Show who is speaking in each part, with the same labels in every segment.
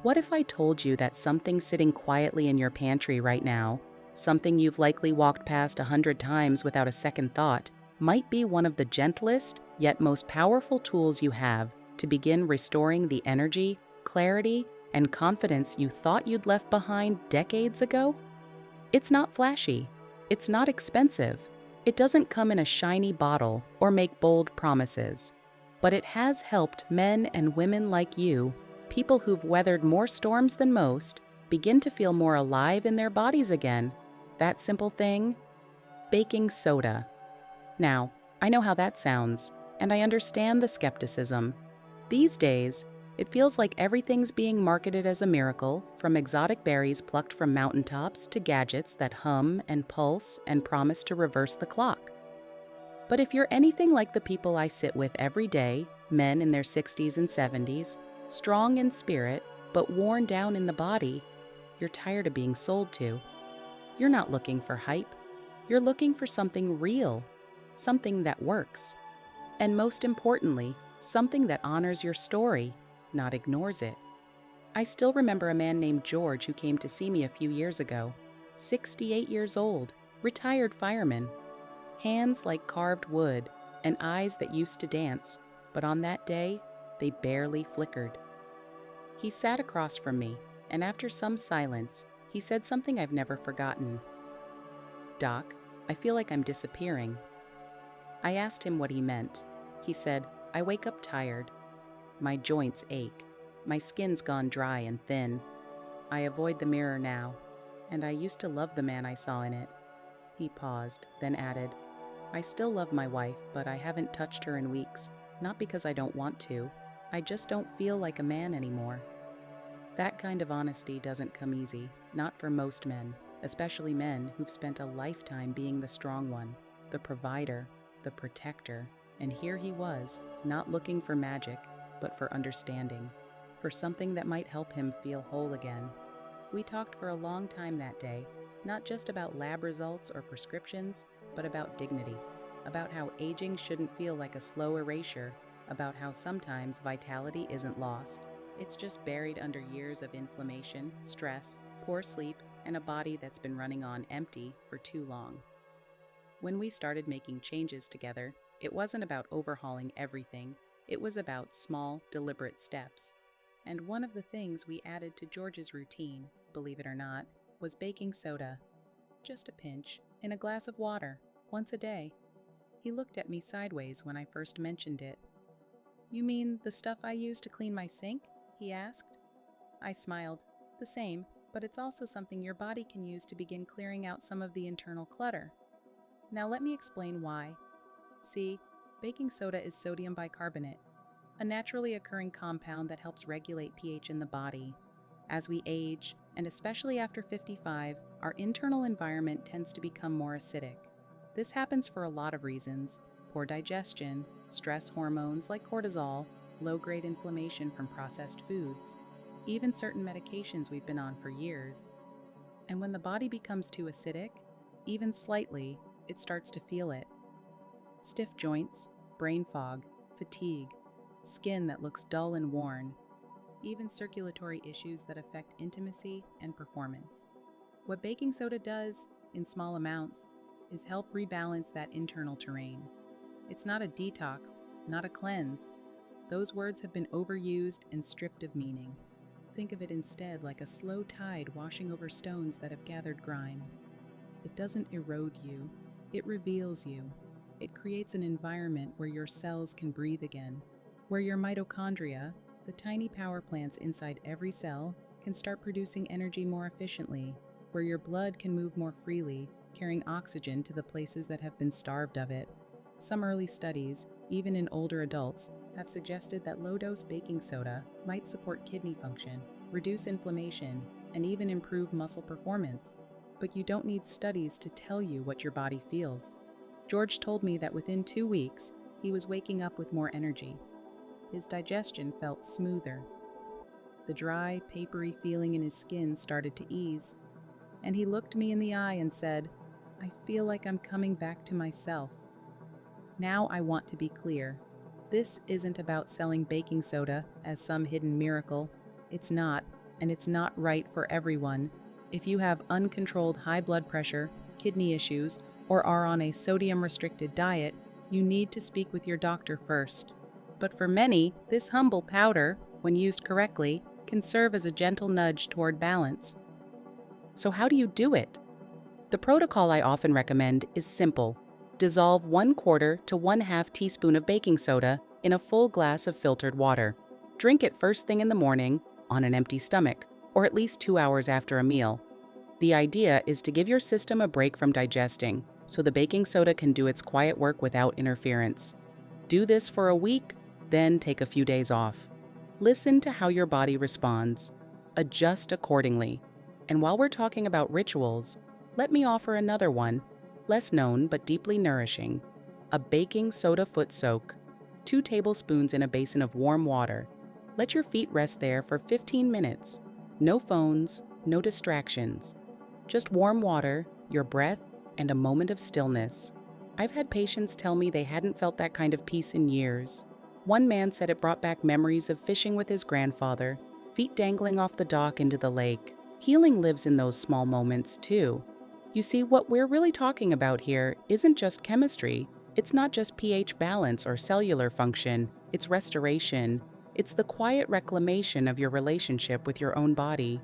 Speaker 1: What if I told you that something sitting quietly in your pantry right now, something you've likely walked past 100 times without a second thought, might be one of the gentlest yet most powerful tools you have to begin restoring the energy, clarity, and confidence you thought you'd left behind decades ago? It's not flashy. It's not expensive. It doesn't come in a shiny bottle or make bold promises. But it has helped men and women like you, people who've weathered more storms than most, begin to feel more alive in their bodies again. That simple thing? Baking soda. Now, I know how that sounds, and I understand the skepticism. These days, it feels like everything's being marketed as a miracle, from exotic berries plucked from mountaintops to gadgets that hum and pulse and promise to reverse the clock. But if you're anything like the people I sit with every day, men in their 60s and 70s, strong in spirit but worn down in the body, you're tired of being sold to. You're not looking for hype. You're looking for something real, something that works. And most importantly, something that honors your story, not ignores it. I still remember a man named George who came to see me a few years ago, 68 years old, retired fireman. Hands like carved wood, and eyes that used to dance, but on that day, they barely flickered. He sat across from me, and after some silence, he said something I've never forgotten. "Doc, I feel like I'm disappearing." I asked him what he meant. He said, "I wake up tired. My joints ache. My skin's gone dry and thin. I avoid the mirror now, and I used to love the man I saw in it." He paused, then added, "I still love my wife, but I haven't touched her in weeks, not because I don't want to. I just don't feel like a man anymore." That kind of honesty doesn't come easy, not for most men, especially men who've spent a lifetime being the strong one, the provider, the protector, and here he was, not looking for magic, but for understanding, for something that might help him feel whole again. We talked for a long time that day, not just about lab results or prescriptions, but about dignity, about how aging shouldn't feel like a slow erasure, about how sometimes vitality isn't lost. It's just buried under years of inflammation, stress, poor sleep, and a body that's been running on empty for too long. When we started making changes together, it wasn't about overhauling everything. It was about small, deliberate steps. And one of the things we added to George's routine, believe it or not, was baking soda. Just a pinch, in a glass of water, once a day. He looked at me sideways when I first mentioned it. "You mean the stuff I use to clean my sink?" he asked. I smiled. "The same, but it's also something your body can use to begin clearing out some of the internal clutter. Now let me explain why. See, baking soda is sodium bicarbonate, a naturally occurring compound that helps regulate pH in the body. As we age, and especially after 55, our internal environment tends to become more acidic. This happens for a lot of reasons: poor digestion, stress hormones like cortisol, low-grade inflammation from processed foods, even certain medications we've been on for years. And when the body becomes too acidic, even slightly, it starts to feel it. Stiff joints, brain fog, fatigue, skin that looks dull and worn, even circulatory issues that affect intimacy and performance. What baking soda does, in small amounts, is help rebalance that internal terrain. It's not a detox, not a cleanse. Those words have been overused and stripped of meaning. Think of it instead like a slow tide washing over stones that have gathered grime. It doesn't erode you, it reveals you. It creates an environment where your cells can breathe again, where your mitochondria, the tiny power plants inside every cell, can start producing energy more efficiently, where your blood can move more freely, carrying oxygen to the places that have been starved of it. Some early studies, even in older adults, have suggested that low-dose baking soda might support kidney function, reduce inflammation, and even improve muscle performance. But you don't need studies to tell you what your body feels. George told me that within 2 weeks, he was waking up with more energy. His digestion felt smoother. The dry, papery feeling in his skin started to ease, and he looked me in the eye and said, "I feel like I'm coming back to myself." Now I want to be clear. This isn't about selling baking soda as some hidden miracle. It's not. and it's not right for everyone. If you have uncontrolled high blood pressure, kidney issues, or are on a sodium-restricted diet, you need to speak with your doctor first. But for many, this humble powder, when used correctly, can serve as a gentle nudge toward balance. So how do you do it? The protocol I often recommend is simple. Dissolve 1/4 to 1/2 teaspoon of baking soda in a full glass of filtered water. Drink it first thing in the morning, on an empty stomach, or at least 2 hours after a meal. The idea is to give your system a break from digesting, so the baking soda can do its quiet work without interference. Do this for a week, then take a few days off. Listen to how your body responds. Adjust accordingly. And while we're talking about rituals, let me offer another one, less known but deeply nourishing. A baking soda foot soak. 2 tablespoons in a basin of warm water. Let your feet rest there for 15 minutes. No phones, no distractions. Just warm water, your breath, and a moment of stillness. I've had patients tell me they hadn't felt that kind of peace in years. One man said it brought back memories of fishing with his grandfather, feet dangling off the dock into the lake. Healing lives in those small moments, too. You see, what we're really talking about here isn't just chemistry. It's not just pH balance or cellular function. It's restoration. It's the quiet reclamation of your relationship with your own body.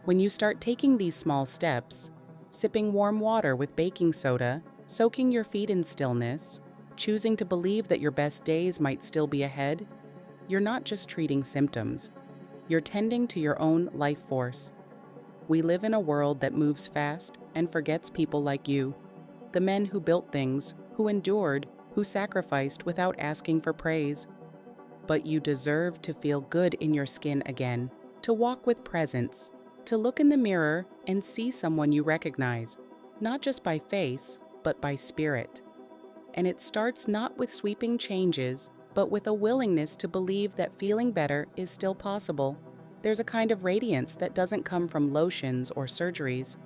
Speaker 1: When you start taking these small steps, sipping warm water with baking soda, soaking your feet in stillness, choosing to believe that your best days might still be ahead, you're not just treating symptoms. You're tending to your own life force. We live in a world that moves fast and forgets people like you, the men who built things, who endured, who sacrificed without asking for praise. But you deserve to feel good in your skin again, to walk with presence, to look in the mirror and see someone you recognize, not just by face, but by spirit. And it starts not with sweeping changes, but with a willingness to believe that feeling better is still possible. There's a kind of radiance that doesn't come from lotions or surgeries.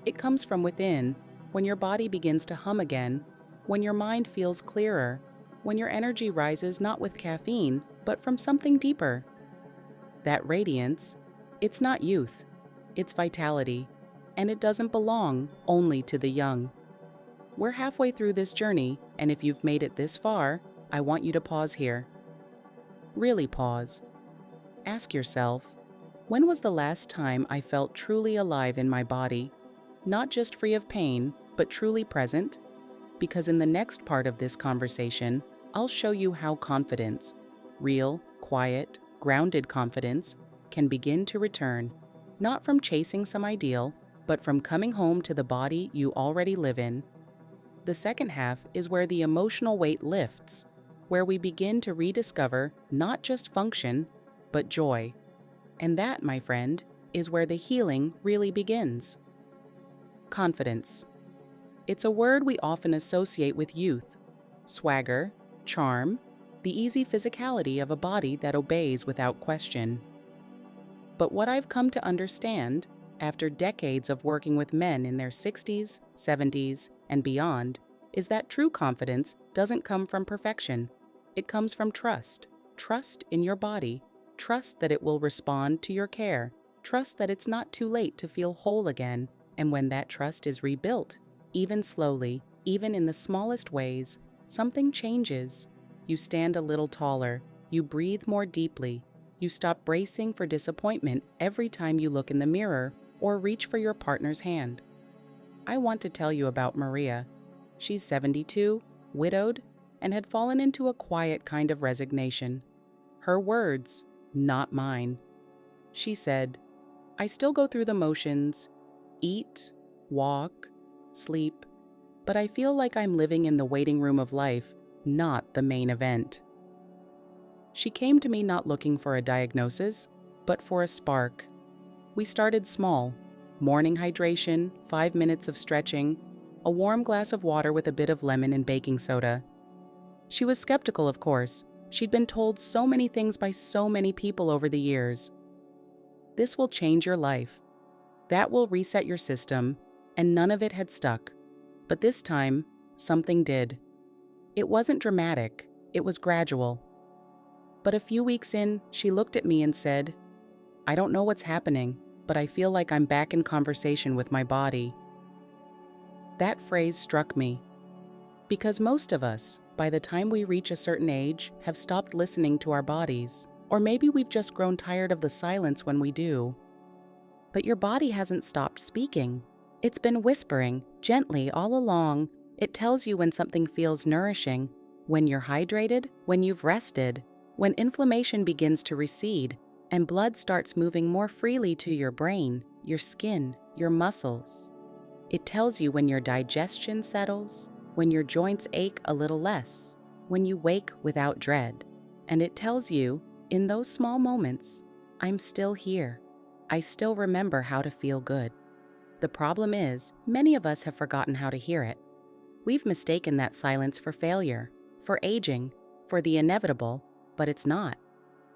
Speaker 1: It comes from within, when your body begins to hum again, when your mind feels clearer, when your energy rises not with caffeine, but from something deeper. That radiance, it's not youth, it's vitality, and it doesn't belong only to the young. We're halfway through this journey, and if you've made it this far, I want you to pause here. Really pause. Ask yourself, when was the last time I felt truly alive in my body? Not just free of pain, but truly present? Because in the next part of this conversation, I'll show you how confidence, real, quiet, grounded confidence, can begin to return, not from chasing some ideal, but from coming home to the body you already live in. The second half is where the emotional weight lifts, where we begin to rediscover not just function, but joy. And that, my friend, is where the healing really begins. Confidence. It's a word we often associate with youth, swagger, charm, the easy physicality of a body that obeys without question. But what I've come to understand, after decades of working with men in their 60s, 70s, and beyond, is that true confidence doesn't come from perfection. It comes from trust. Trust in your body. Trust that it will respond to your care. Trust that it's not too late to feel whole again. And when that trust is rebuilt, even slowly, even in the smallest ways, something changes. You stand a little taller. You breathe more deeply. You stop bracing for disappointment every time you look in the mirror or reach for your partner's hand. I want to tell you about Maria. She's 72, widowed, and had fallen into a quiet kind of resignation. Her words, not mine. She said, "I still go through the motions, eat, walk, sleep, but I feel like I'm living in the waiting room of life, not the main event." She came to me not looking for a diagnosis, but for a spark. We started small. Morning hydration, 5 minutes of stretching, a warm glass of water with a bit of lemon and baking soda. She was skeptical, of course. She'd been told so many things by so many people over the years. This will change your life. That will reset your system, and none of it had stuck. But this time, something did. It wasn't dramatic, it was gradual. But a few weeks in, she looked at me and said, I don't know what's happening, but I feel like I'm back in conversation with my body. That phrase struck me because most of us, by the time we reach a certain age, have stopped listening to our bodies. Or maybe we've just grown tired of the silence when we do. But your body hasn't stopped speaking. It's been whispering, gently, all along. It tells you when something feels nourishing, when you're hydrated, when you've rested, when inflammation begins to recede, and blood starts moving more freely to your brain, your skin, your muscles. It tells you when your digestion settles, when your joints ache a little less, when you wake without dread. And it tells you, in those small moments, I'm still here. I still remember how to feel good. The problem is, many of us have forgotten how to hear it. We've mistaken that silence for failure, for aging, for the inevitable, but it's not.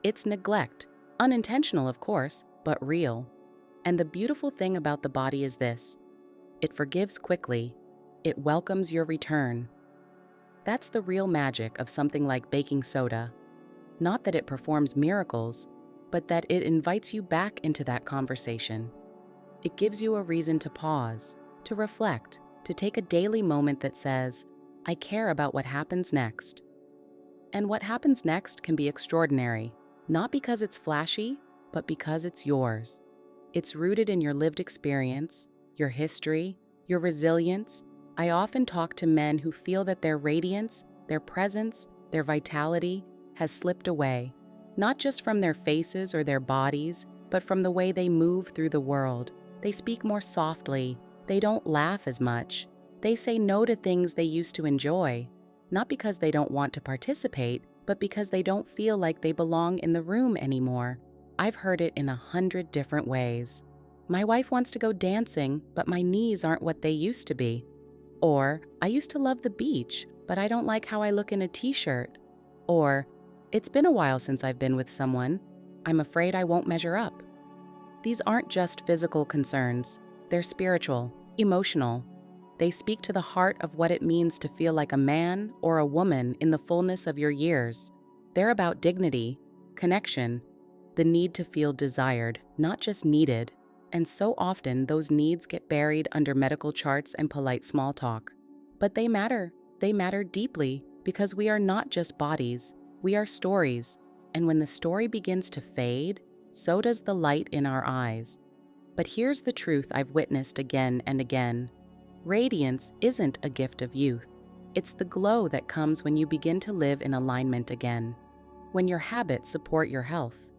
Speaker 1: It's neglect, unintentional of course, but real. And the beautiful thing about the body is this: it forgives quickly. It welcomes your return. That's the real magic of something like baking soda. Not that it performs miracles, but that it invites you back into that conversation. It gives you a reason to pause, to reflect, to take a daily moment that says, I care about what happens next. And what happens next can be extraordinary, not because it's flashy, but because it's yours. It's rooted in your lived experience, your history, your resilience. I often talk to men who feel that their radiance, their presence, their vitality has slipped away, not just from their faces or their bodies, but from the way they move through the world. They speak more softly. They don't laugh as much. They say no to things they used to enjoy, not because they don't want to participate, but because they don't feel like they belong in the room anymore. I've heard it in 100 different ways. My wife wants to go dancing, but my knees aren't what they used to be. Or, I used to love the beach, but I don't like how I look in a t-shirt. Or, it's been a while since I've been with someone. I'm afraid I won't measure up. These aren't just physical concerns. They're spiritual, emotional. They speak to the heart of what it means to feel like a man or a woman in the fullness of your years. They're about dignity, connection, the need to feel desired, not just needed. And so often, those needs get buried under medical charts and polite small talk. But they matter. They matter deeply because we are not just bodies. We are stories. And when the story begins to fade, so does the light in our eyes. But here's the truth I've witnessed again and again. Radiance isn't a gift of youth. It's the glow that comes when you begin to live in alignment again. When your habits support your health.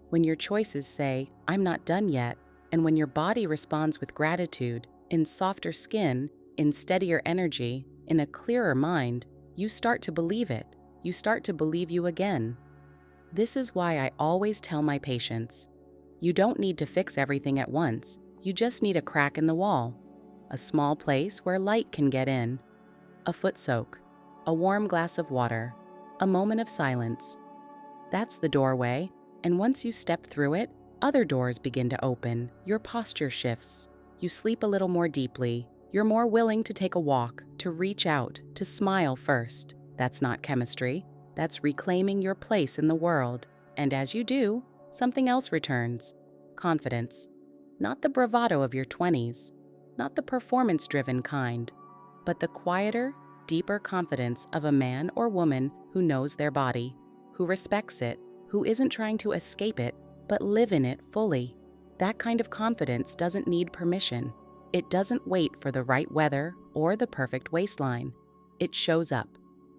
Speaker 1: When your choices say, I'm not done yet. And when your body responds with gratitude, in softer skin, in steadier energy, in a clearer mind, you start to believe it. You start to believe you again. This is why I always tell my patients, you don't need to fix everything at once. You just need a crack in the wall, a small place where light can get in, a foot soak, a warm glass of water, a moment of silence. That's the doorway, and once you step through it, other doors begin to open. Your posture shifts. You sleep a little more deeply. You're more willing to take a walk, to reach out, to smile first. That's not chemistry. That's reclaiming your place in the world. And as you do, something else returns. Confidence. Not the bravado of your 20s, not the performance-driven kind, but the quieter, deeper confidence of a man or woman who knows their body, who respects it, who isn't trying to escape it, but live in it fully. That kind of confidence doesn't need permission. It doesn't wait for the right weather or the perfect waistline. It shows up.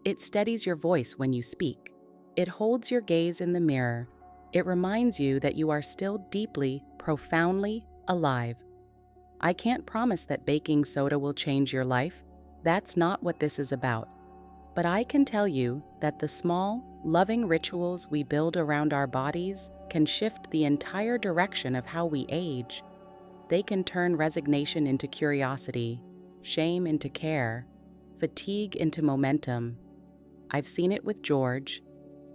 Speaker 1: It steadies your voice when you speak. It holds your gaze in the mirror. It reminds you that you are still deeply, profoundly alive. I can't promise that baking soda will change your life. That's not what this is about. But I can tell you that the small, loving rituals we build around our bodies can shift the entire direction of how we age. They can turn resignation into curiosity, shame into care, fatigue into momentum. I've seen it with George.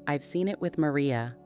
Speaker 1: I've seen it with Maria.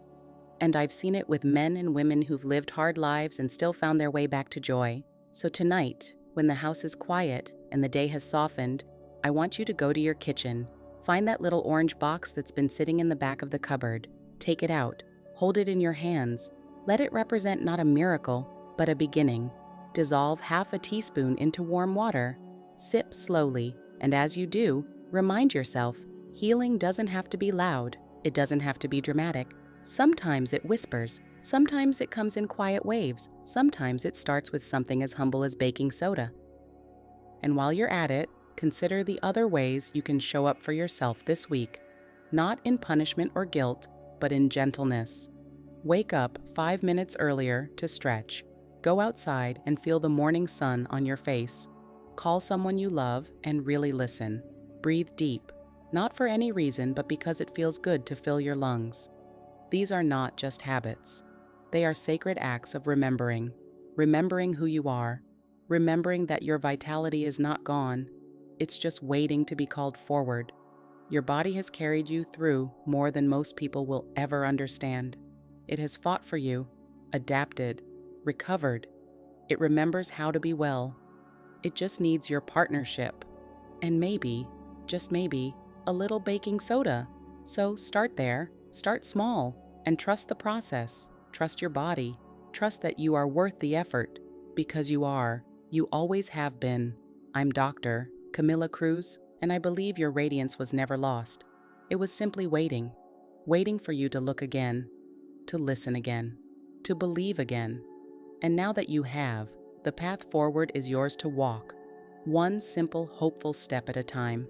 Speaker 1: And I've seen it with men and women who've lived hard lives and still found their way back to joy. So tonight, when the house is quiet and the day has softened, I want you to go to your kitchen. Find that little orange box that's been sitting in the back of the cupboard. Take it out. Hold it in your hands. Let it represent not a miracle, but a beginning. Dissolve half a teaspoon into warm water. Sip slowly, and as you do, remind yourself, healing doesn't have to be loud. It doesn't have to be dramatic. Sometimes it whispers. Sometimes it comes in quiet waves. Sometimes it starts with something as humble as baking soda. And while you're at it, consider the other ways you can show up for yourself this week, not in punishment or guilt, but in gentleness. Wake up 5 minutes earlier to stretch. Go outside and feel the morning sun on your face. Call someone you love and really listen. Breathe deep, not for any reason, but because it feels good to fill your lungs. These are not just habits. They are sacred acts of remembering who you are, remembering that your vitality is not gone. It's just waiting to be called forward. Your body has carried you through more than most people will ever understand. It has fought for you, adapted, recovered. It remembers how to be well. It just needs your partnership. And maybe, just maybe, a little baking soda. So start there, start small, and trust the process. Trust your body. Trust that you are worth the effort, because you are. You always have been. I'm Dr. Camila Cruz, and I believe your radiance was never lost. It was simply waiting for you to look again, to listen again, to believe again. And now that you have, the path forward is yours to walk, one simple, hopeful step at a time.